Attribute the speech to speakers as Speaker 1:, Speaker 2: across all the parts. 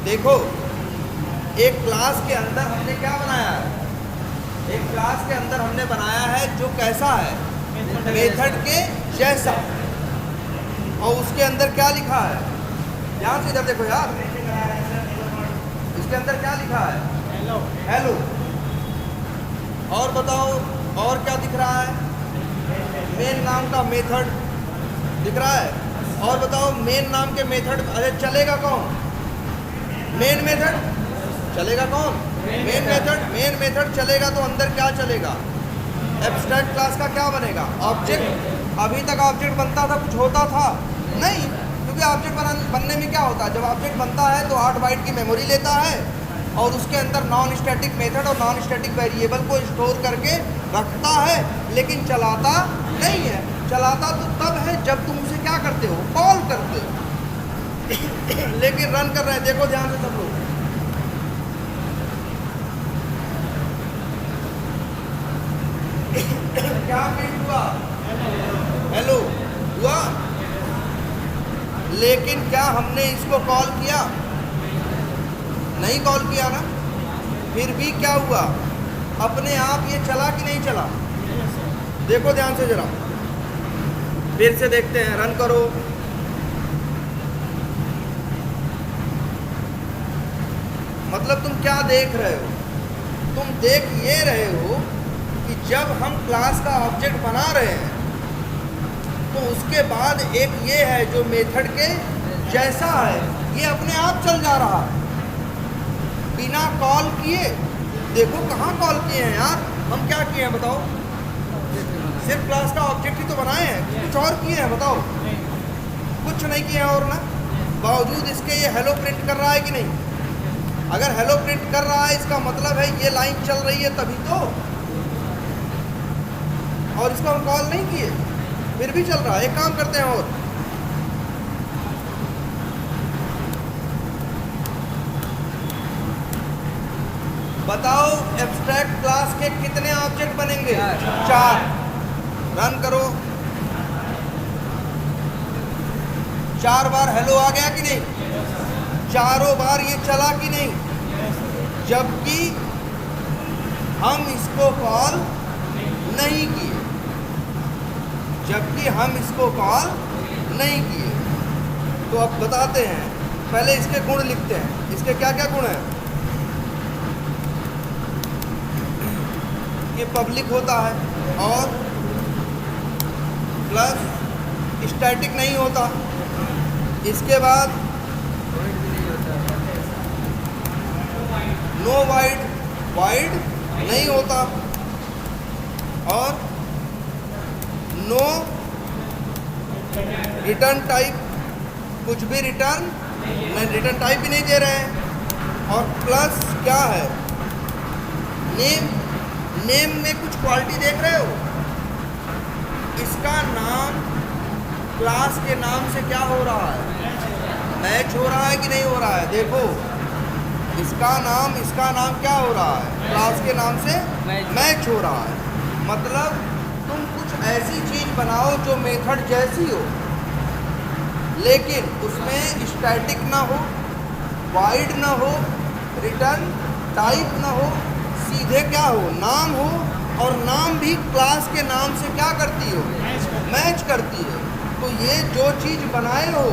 Speaker 1: देखो, एक क्लास के अंदर हमने क्या बनाया है? एक क्लास के अंदर हमने बनाया है जो कैसा है? मेथड के जैसा। और उसके अंदर क्या लिखा है? ध्यान से इधर देखो यार, इसके अंदर क्या लिखा है? हेलो। हेलो। और बताओ, और क्या दिख रहा है? मेन नाम का मेथड दिख रहा है। और बताओ, मेन नाम के मेथड, अरे चलेगा कौन? मेन मेथड चलेगा कौन? Main method. मेन मेथड चलेगा तो अंदर क्या चलेगा? एब्स्ट्रैक्ट क्लास का क्या बनेगा? ऑब्जेक्ट। अभी तक ऑब्जेक्ट बनता था, कुछ होता था नहीं, क्योंकि ऑब्जेक्ट बनने में क्या होता है? जब ऑब्जेक्ट बनता है तो 8 बाइट की मेमोरी लेता है और उसके अंदर नॉन स्टैटिक मेथड और नॉन स्टैटिक वेरिएबल को स्टोर करके रखता है, लेकिन चलाता नहीं है। चलाता तो तब है जब तुम उसे क्या करते हो? कॉल करते हो। लेकिन रन कर रहे हैं, देखो ध्यान से सब लोग। क्या प्रिंट हुआ? हेलो हुआ, लेकिन क्या हमने इसको कॉल किया? नहीं कॉल किया ना। फिर भी क्या हुआ? अपने आप ये चला कि नहीं चला? देखो ध्यान से जरा, फिर से देखते हैं, रन करो। मतलब तुम क्या देख रहे हो? तुम देख ये रहे हो कि जब हम क्लास का ऑब्जेक्ट बना रहे हैं तो उसके बाद एक ये है जो मेथड के जैसा है, ये अपने आप चल जा रहा है बिना कॉल किए। देखो कहाँ कॉल किए हैं यार, हम क्या किए हैं बताओ? सिर्फ क्लास का ऑब्जेक्ट ही तो बनाए हैं, कुछ और किए हैं बताओ? कुछ नहीं किए हैं। और ना बावजूद इसके ये हेलो प्रिंट कर रहा है कि नहीं? अगर हेलो प्रिंट कर रहा है इसका मतलब है ये लाइन चल रही है तभी तो। और इसको हम कॉल नहीं किए, फिर भी चल रहा है। एक काम करते हैं, और बताओ एब्स्ट्रैक्ट क्लास के कितने ऑब्जेक्ट बनेंगे? 4। रन करो। 4 बार हेलो आ गया कि नहीं? चारों बार ये चला कि नहीं? जबकि हम इसको कॉल नहीं किए, जबकि हम इसको कॉल नहीं किए। तो अब बताते हैं, पहले इसके गुण लिखते हैं। इसके क्या क्या गुण हैं? ये पब्लिक होता है और प्लस स्टैटिक नहीं होता। इसके बाद नो वाइड, वाइड नहीं होता। और नो रिटर्न टाइप, कुछ भी रिटर्न नहीं, रिटर्न टाइप भी नहीं दे रहे हैं। और प्लस क्या है? नेम। नेम में कुछ क्वालिटी देख रहे हो? इसका नाम क्लास के नाम से क्या हो रहा है? मैच हो रहा है कि नहीं हो रहा है? देखो, इसका नाम क्या हो रहा है? क्लास के नाम से मैच हो रहा है। मतलब तुम कुछ ऐसी चीज बनाओ जो मेथड जैसी हो, लेकिन उसमें स्टैटिक ना हो, वाइड ना हो, रिटर्न टाइप ना हो, सीधे क्या हो? नाम हो। और नाम भी क्लास के नाम से क्या करती हो? मैच करती है। तो ये जो चीज़ बनाए हो,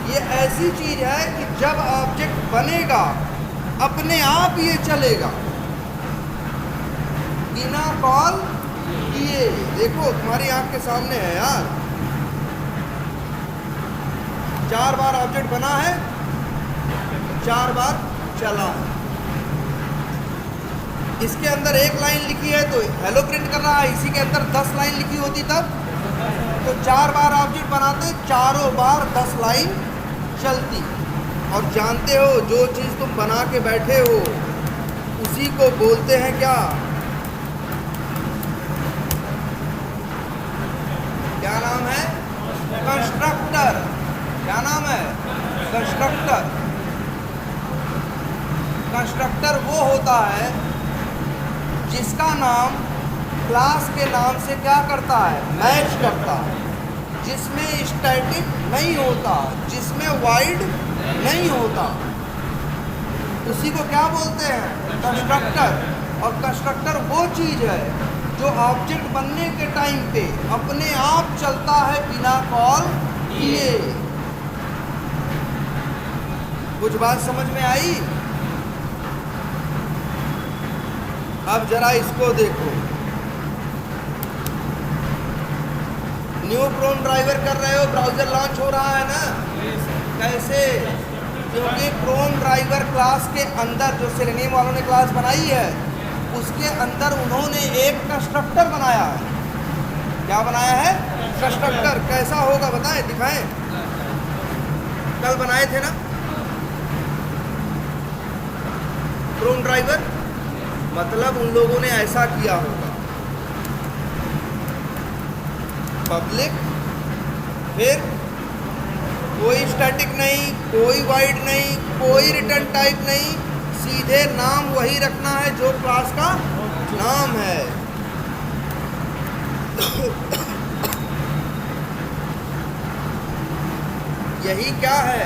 Speaker 1: ये ऐसी चीज़ है कि जब ऑब्जेक्ट बनेगा अपने आप ये चलेगा बिना कॉल किए। देखो तुम्हारी आंख के सामने है यार। 4 बार ऑब्जेक्ट बना है, 4 बार चला है। इसके अंदर एक लाइन लिखी है तो हेलो प्रिंट कर रहा है, इसी के अंदर 10 लाइन लिखी होती तब तो 4 बार ऑब्जेक्ट बनाते, चारों बार 10 लाइन चलती। और जानते हो जो चीज़ तुम बना के बैठे हो उसी को बोलते हैं क्या? क्या नाम है? कंस्ट्रक्टर। क्या नाम है? कंस्ट्रक्टर। कंस्ट्रक्टर वो होता है जिसका नाम क्लास के नाम से क्या करता है? मैच करता है। जिसमें स्टैटिक नहीं होता, जिसमें वाइड नहीं होता, उसी को क्या बोलते हैं? कंस्ट्रक्टर। और कंस्ट्रक्टर वो चीज़ है जो ऑब्जेक्ट बनने के टाइम पे अपने आप चलता है बिना कॉल किए। कुछ बात समझ में आई? अब जरा इसको देखो, न्यू क्रोम ड्राइवर कर रहे हो, ब्राउजर लॉन्च हो रहा है ना? कैसे? क्योंकि क्रोम ड्राइवर क्लास के अंदर जो सेलेनियम वालों ने क्लास बनाई है उसके अंदर उन्होंने एक कंस्ट्रक्टर बनाया है। क्या बनाया है? कंस्ट्रक्टर। कैसा होगा बताएं, दिखाएं। कल बनाए थे ना क्रोम ड्राइवर, मतलब उन लोगों ने ऐसा किया होगा, पब्लिक, फिर कोई स्टैटिक नहीं, कोई वाइड नहीं, कोई रिटर्न टाइप नहीं, सीधे नाम वही रखना है जो क्लास का नाम है। यही क्या है?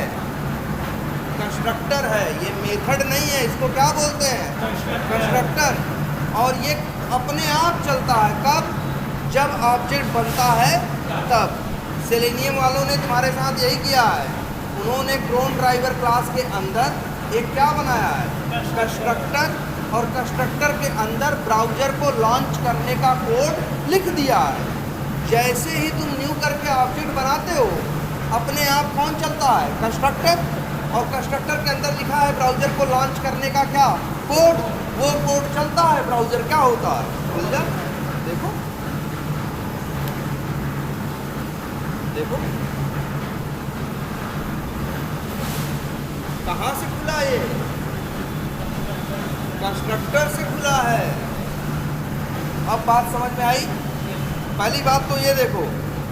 Speaker 1: कंस्ट्रक्टर है। ये मेथड नहीं है, इसको क्या बोलते हैं? कंस्ट्रक्टर। और ये अपने आप चलता है कब? जब ऑब्जेक्ट बनता है तब। सेलेनियम वालों ने तुम्हारे साथ यही किया है, उन्होंने क्रोम ड्राइवर क्लास के अंदर एक क्या बनाया है? कंस्ट्रक्टर। और कंस्ट्रक्टर के अंदर ब्राउज़र को लॉन्च करने का कोड लिख दिया है। जैसे ही तुम न्यू करके ऑब्जेक्ट बनाते हो अपने आप कौन चलता है? कंस्ट्रक्टर। और कंस्ट्रक्टर के अंदर लिखा है ब्राउज़र को लॉन्च करने का क्या? कोड। वो कोड चलता है, ब्राउज़र क्या होता है? खुल जा। देखो देखो कहाँ से खुला? ये कंस्ट्रक्टर से खुला है। अब बात समझ में आई? पहली बात तो ये देखो,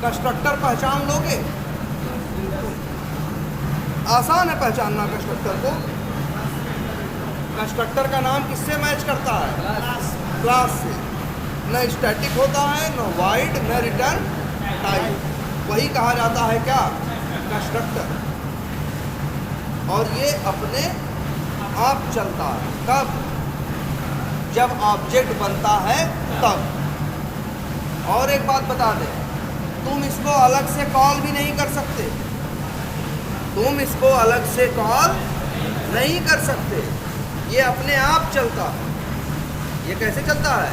Speaker 1: कंस्ट्रक्टर पहचान लोगे? आसान है पहचानना कंस्ट्रक्टर को। कंस्ट्रक्टर का नाम किससे मैच करता है? क्लास से। न स्टैटिक होता है, न वाइड, न रिटर्न टाइप। वही कहा जाता है क्या? कंस्ट्रक्टर। और ये अपने आप चलता है कब? जब ऑब्जेक्ट बनता है तब। और एक बात बता दें, तुम इसको अलग से कॉल भी नहीं कर सकते। तुम इसको अलग से कॉल नहीं कर सकते, ये अपने आप चलता है। ये कैसे चलता है?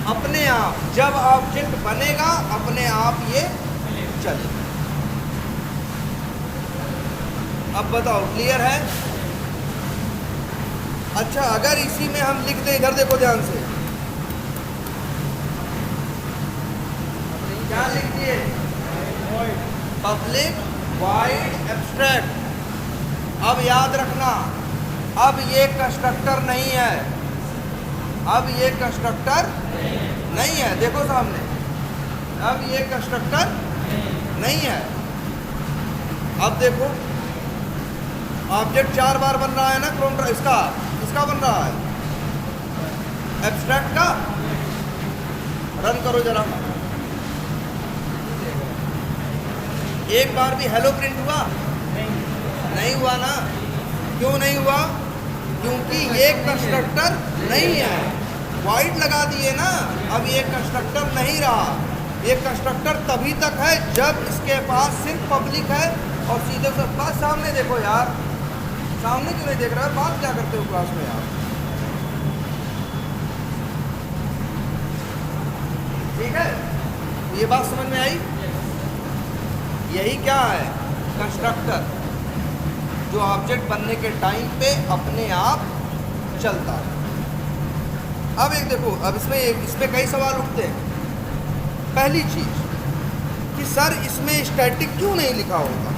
Speaker 1: अपने आप। जब ऑब्जेक्ट बनेगा अपने आप ये चलेगा। अब बताओ, क्लियर है? अच्छा, अगर इसी में हम लिख दें, इधर देखो ध्यान से, क्या लिख दिए? Public wide abstract. अब याद रखना, अब ये कंस्ट्रक्टर नहीं है। अब ये कंस्ट्रक्टर नहीं है। देखो सामने, अब ये कंस्ट्रक्टर नहीं है। अब देखो, ऑब्जेक्ट 4 बार बन रहा है ना क्रोम ड्राइवर, इसका बन रहा है एब्स्ट्रैक्ट का। रन करो जरा, एक बार भी हेलो प्रिंट हुआ? नहीं हुआ ना। क्यों नहीं हुआ? क्योंकि ये कंस्ट्रक्टर नहीं है। वाइड लगा दिए ना, अब ये कंस्ट्रक्टर नहीं रहा। ये कंस्ट्रक्टर तभी तक है जब इसके पास सिर्फ पब्लिक है और सीधे सब बात। सामने देखो यार, सामने क्यों नहीं देख रहा है? बात क्या करते हो क्लास में यार? ठीक है, ये बात समझ में आई? यही क्या है? कंस्ट्रक्टर, जो ऑब्जेक्ट बनने के टाइम पे अपने आप चलता है। अब एक देखो, अब इसमें कई सवाल उठते हैं। पहली चीज कि सर इसमें स्टैटिक क्यों नहीं लिखा होगा?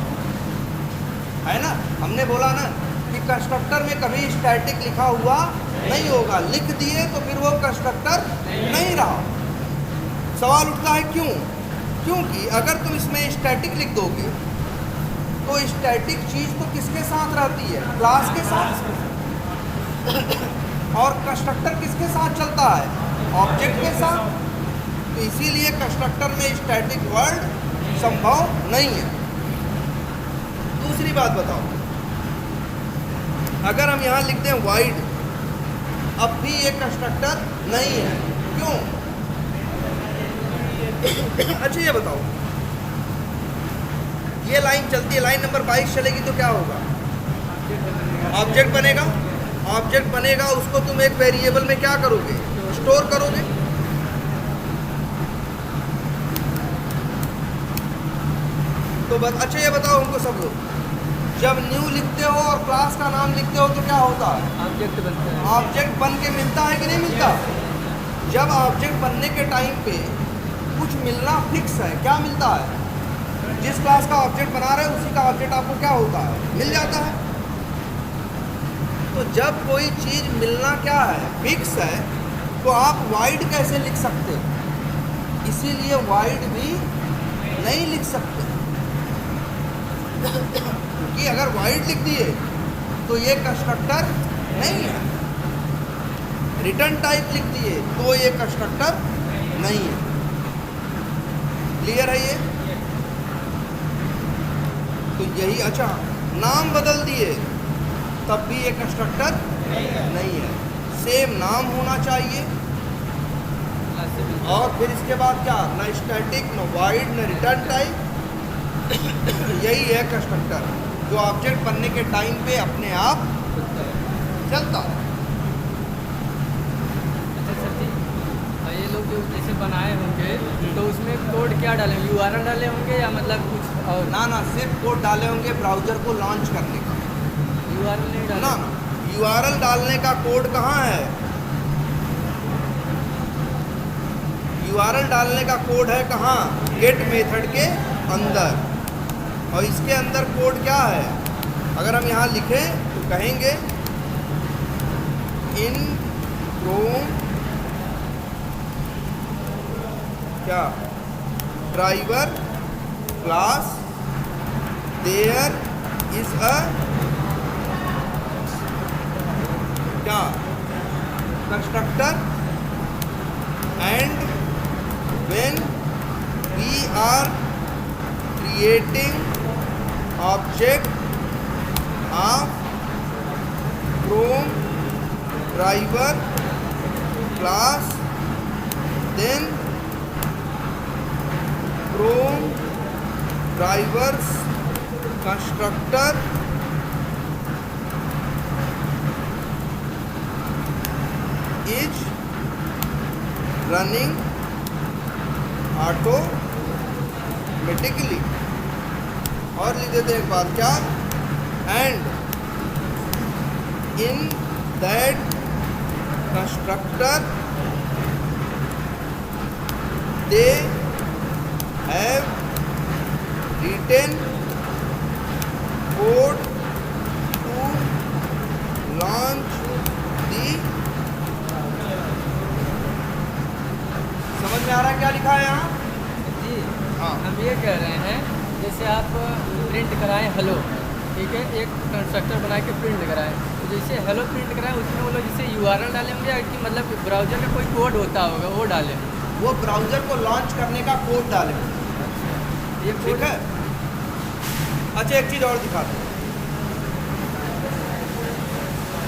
Speaker 1: है ना, हमने बोला ना कि कंस्ट्रक्टर में कभी स्टैटिक लिखा हुआ नहीं होगा। लिख दिए तो फिर वो कंस्ट्रक्टर नहीं रहा। सवाल उठता है क्यों? क्योंकि अगर तुम इसमें स्टैटिक लिख दोगे तो स्टैटिक चीज़ तो किसके साथ रहती है? क्लास के साथ। और कंस्ट्रक्टर किसके साथ चलता है? ऑब्जेक्ट के साथ। तो इसीलिए कंस्ट्रक्टर में स्टैटिक वर्ड संभव नहीं है। दूसरी बात बताओ, अगर हम यहाँ लिख दें वाइड, अब भी ये कंस्ट्रक्टर नहीं है। क्यों? अच्छा ये बताओ, ये लाइन चलती है, लाइन नंबर 22 चलेगी तो क्या होगा? ऑब्जेक्ट बनेगा। ऑब्जेक्ट बनेगा, उसको तुम एक वेरिएबल में क्या करोगे? स्टोर करोगे। तो बस अच्छा ये बताओ हमको सब लोग, जब न्यू लिखते हो और क्लास का नाम लिखते हो तो क्या होता है?
Speaker 2: ऑब्जेक्ट बनता है।
Speaker 1: ऑब्जेक्ट बन के मिलता है कि नहीं मिलता? जब ऑब्जेक्ट बनने के टाइम पे कुछ मिलना फिक्स है, क्या मिलता है? जिस क्लास का ऑब्जेक्ट बना रहे हो उसी का ऑब्जेक्ट आपको क्या होता है? मिल जाता है। तो जब कोई चीज़ मिलना क्या है? फिक्स है, तो आप वाइड कैसे लिख सकते हो? इसीलिए वाइड भी नहीं लिख सकते, क्योंकि अगर वाइड लिख दिए तो ये कंस्ट्रक्टर नहीं है। रिटर्न टाइप लिख दिए तो ये कंस्ट्रक्टर नहीं है। क्लियर है ये? तो यही, अच्छा नाम बदल दिए तब भी ये कंस्ट्रक्टर नहीं है। सेम नाम होना चाहिए, और फिर इसके बाद क्या? ना स्टैटिक, ना वाइड, ना रिटर्न टाइप। यही है कंस्ट्रक्टर, जो ऑब्जेक्ट बनने के टाइम पे अपने आप चलता है।
Speaker 2: अच्छा सर जी, ये लोग जो जैसे बनाए होंगे तो उसमें कोड क्या डाले? URL डाले होंगे या मतलब कुछ और?
Speaker 1: ना, सिर्फ कोड डाले होंगे ब्राउज़र को लॉन्च करने का।
Speaker 2: URL नहीं डाले?
Speaker 1: ना, URL डालने का कोड कहाँ है? URL डालने का कोड है कहाँ? गेट मेथड के अंदर। और इसके अंदर कोड क्या है? अगर हम यहाँ लिखें तो कहेंगे इन क्रोम क्या driver class there is a क्या constructor and when we are creating object of Chrome driver class, then Chrome drivers constructor is running automatically. और लिख देते एक बात क्या? And in that constructor they have written code to launch the. समझ में आ रहा है क्या लिखा है यहाँ?
Speaker 2: जी
Speaker 1: हाँ।
Speaker 2: हम ये कह रहे हैं, जैसे आप प्रिंट कराएं हेलो, ठीक है, एक कंस्ट्रक्टर बना के प्रिंट कराएं, तो जैसे हेलो प्रिंट कराएं उसमें वो लोग जैसे URL डाले होंगे कि मतलब ब्राउज़र में कोई कोड होता होगा वो डालें?
Speaker 1: वो ब्राउज़र को लॉन्च करने का कोड डालें।
Speaker 2: ये
Speaker 1: ठीक
Speaker 2: कोड
Speaker 1: है। अच्छा एक चीज़ और दिखाते हैं,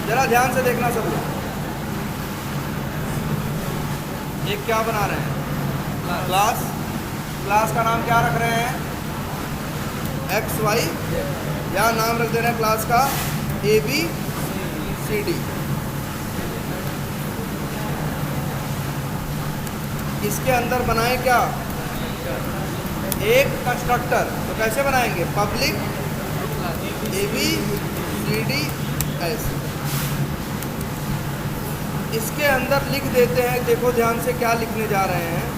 Speaker 1: जरा ध्यान से देखना सब लोग। ये क्या बना रहे हैं? क्लास का नाम क्या रख रहे हैं? XY, या नाम रख दे रहे हैं क्लास का ABCD। इसके अंदर बनाएं क्या? एक कंस्ट्रक्टर। तो कैसे बनाएंगे? पब्लिक ABCD ऐसे। इसके अंदर लिख देते हैं, देखो ध्यान से क्या लिखने जा रहे हैं।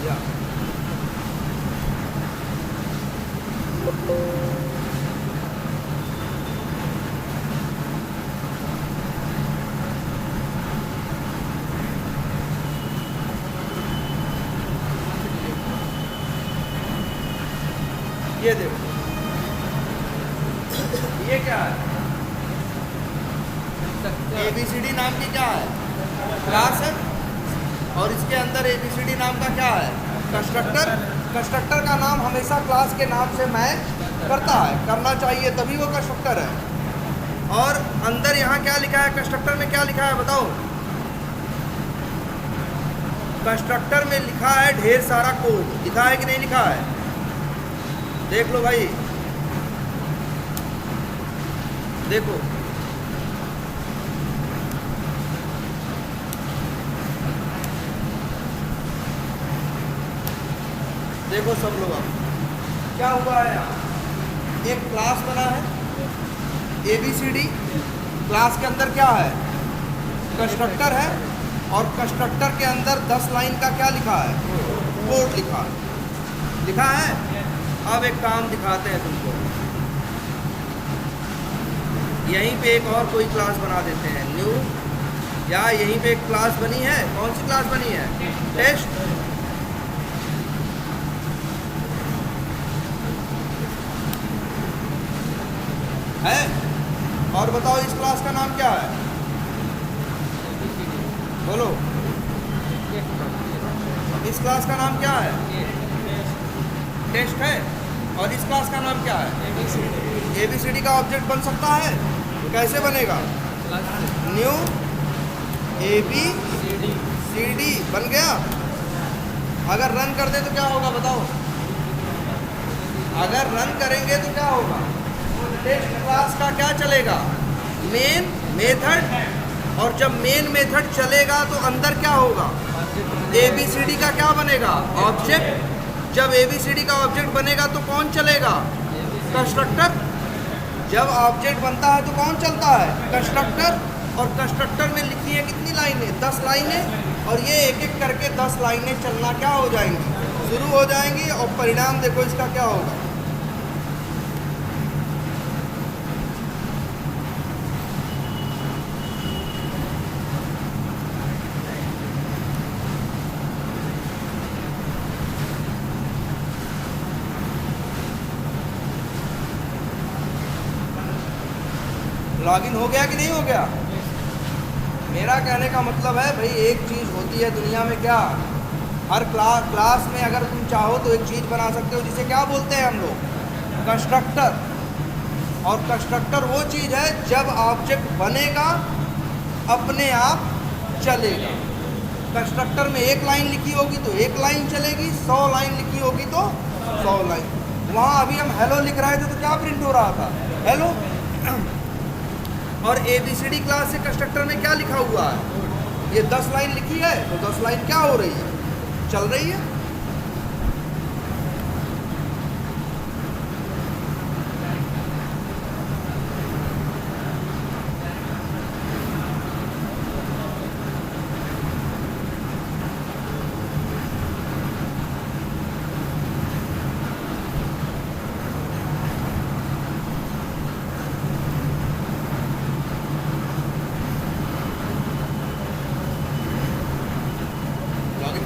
Speaker 1: या ये देखो, ये क्या है? ABCD नाम की क्या है? क्लास है। और इसके अंदर ABCD नाम का क्या है? कंस्ट्रक्टर। कंस्ट्रक्टर का नाम हमेशा क्लास के नाम से मैच करता है, करना चाहिए, तभी वो कंस्ट्रक्टर है। और अंदर यहाँ क्या लिखा है? कंस्ट्रक्टर में क्या लिखा है बताओ? कंस्ट्रक्टर में लिखा है ढेर सारा कोड। लिखा है कि नहीं लिखा है? देख लो भाई, देखो, देखो सब लोग, अब क्या हुआ है यहाँ? एक क्लास बना है ABCD। क्लास के अंदर क्या है? कंस्ट्रक्टर है। और कंस्ट्रक्टर के अंदर 10 लाइन का क्या लिखा है? कोड लिखा है। लिखा है। अब एक काम दिखाते हैं तुमको। यहीं पे एक और कोई क्लास बना देते हैं, न्यू, या यहीं पे एक क्लास बनी है। कौन सी क्लास बनी है? टेस्ट। है। और बताओ इस क्लास का नाम क्या है? बोलो, इस क्लास का नाम क्या है? टेस्ट है। और इस क्लास का नाम क्या है? ABCD का ऑब्जेक्ट बन सकता है? कैसे बनेगा? न्यू ABCD बन गया। अगर रन कर दे तो क्या होगा बताओ? अगर रन करेंगे तो क्या होगा? टेस्ट क्लास का क्या चलेगा? Main method. और जब मेन मेथड चलेगा तो अंदर क्या होगा? ABCD का क्या बनेगा? ऑब्जेक्ट। जब ABCD का ऑब्जेक्ट बनेगा तो कौन चलेगा? कंस्ट्रक्टर। जब ऑब्जेक्ट बनता है तो कौन चलता है? कंस्ट्रक्टर। और कंस्ट्रक्टर में लिखी है कितनी लाइनें? 10 लाइनें। और ये एक एक करके 10 लाइनें चलना क्या हो जाएंगी? शुरू हो जाएंगी। और परिणाम देखो इसका क्या होगा। लॉगिन हो गया कि नहीं हो गया? मेरा कहने का मतलब है भाई, एक चीज़ होती है दुनिया में, क्या? हर क्लास में अगर तुम चाहो तो एक चीज़ बना सकते हो, जिसे क्या बोलते हैं हम लोग? कंस्ट्रक्टर। और कंस्ट्रक्टर वो चीज़ है जब ऑब्जेक्ट बनेगा अपने आप चलेगा। कंस्ट्रक्टर में एक लाइन लिखी होगी तो एक लाइन चलेगी, 100 लाइन लिखी होगी तो 100 लाइन। वहाँ अभी हम हेलो लिख रहे थे तो क्या प्रिंट हो रहा था? हेलो। और ABCD क्लास से कंस्ट्रक्टर में क्या लिखा हुआ है? ये 10 लाइन लिखी है तो 10 लाइन क्या हो रही है? चल रही है।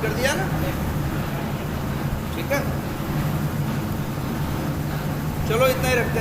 Speaker 1: कर दिया ना? ठीक है, चलो इतना ही रखते हैं।